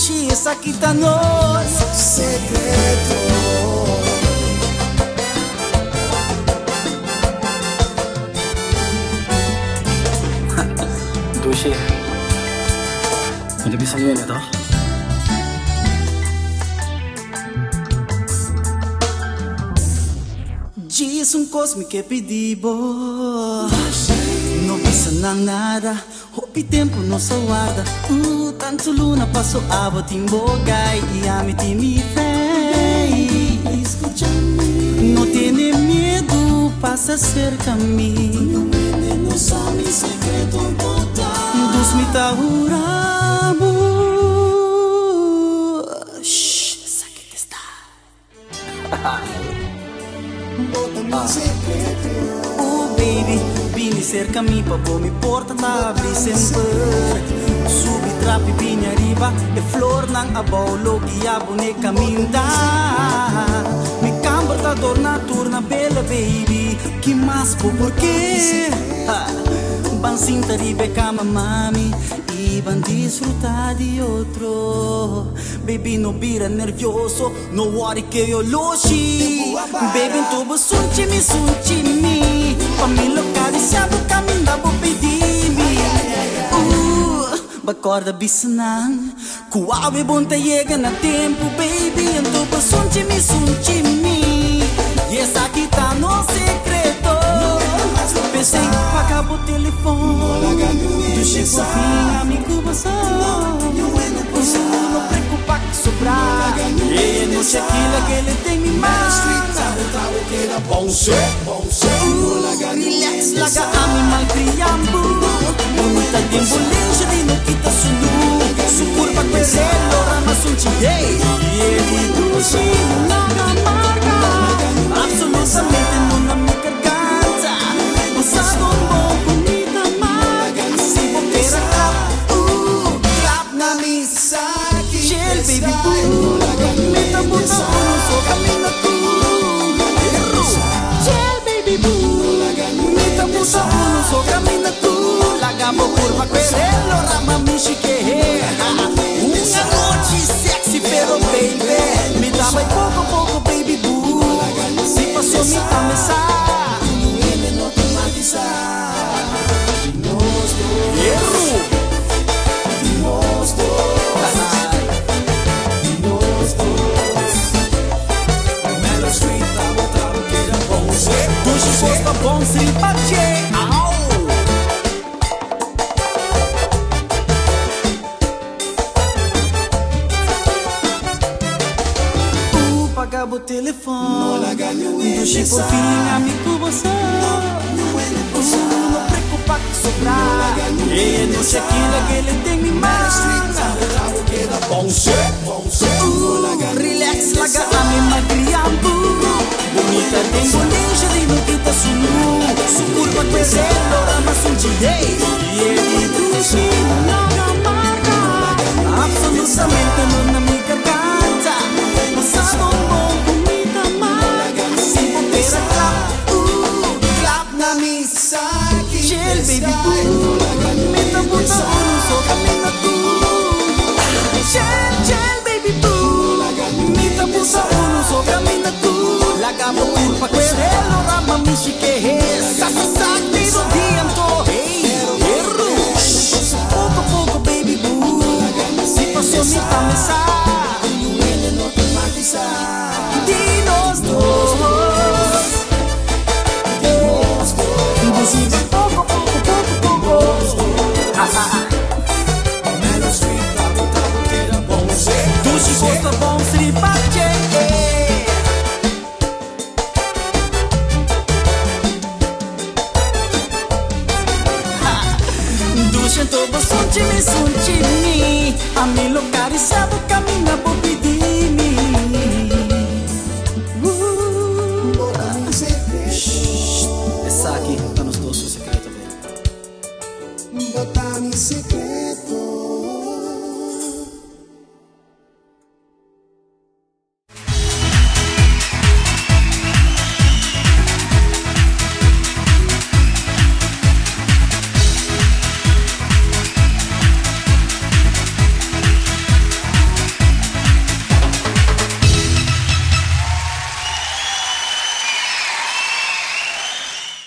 luxo, essa aqui tá nosso segredo. Dushi, udah bisa nyanyi toh? Diz cosme que pedibo, não pisa nada, hopi tempo não só guarda. Tanto luna passou a botimbogai e a me timidez. Não tem medo, passa cerca a mim. Não sabe segredo dos me tauramos. Essa aqui está. Oh baby, vini cerca mi pa mi porta ta abri sempre. Subi trapi vini arriba e flor nang abaw logi a boneca minda. Mi camber ta torna bella baby. Que mais por quê? Van sinta ribe cama mami e van disfrutar de outro. Baby não vira nervioso, no worry que eu loxi. Baby tu sunchi-me pa me localizar do caminho da vou pedir-me. Bacorda bisanang kuawe bonta chega na tempo baby. Tu sunchi-me e essa aqui tá no segredo. Pensei pagar o telefone do Chico Fim, amigo você. Não preocupa que sobrar. E não sei aquilo que ele tem me mais. Relax, laga a mim mal criando. Muita tempo longe de não quita sunu. Su curva querendo, ramas um tigre. E ele do não amarga. Absolutamente não me garganta. Usado bom comida maga. Assim vou ter a clap na missa. Gel baby boo. Meta bota uno só camina tu. Gel baby boo. Meta bota uno só camina tu. Lagamo curva querendo, rama me chique. Uma noite sexy pero baby. Me dá mais pouco baby boo. Se passou me começar. Ele não te avisar. Erro. Mellow Street, tava que era bom ser. Puxa o posto bom se bate. Pagava o telefone do Chico Fim, amigo você. Não preocupa que sobrar. E não sei aquilo que ele tem me mais. Relax, laga a mim mal criando. Bonita tem bolinha de no quinta sunu. Su curva querendo, ramas um tigre. E ele do não amarga. Absolutamente não me garganta. Passado bom comida maga. Se vou ter a clap na missa. Gel baby boo. Meta bota uno só camina tu. Gel baby boo. Meta bota uno só camina tu. Lagamo curva querendo, rama me chique. Sabe do viento. Erro. Pouco baby boo. Se passou me começar. De nós dois. Decide pouco. Mellow Street, tava que era bom ser. Dushi gosta bom se bate. Dushi tobo sunchi-me a me localizar do caminho vou pedir-me. Essa aqui tá nos doces secretos. Botar-me segredo.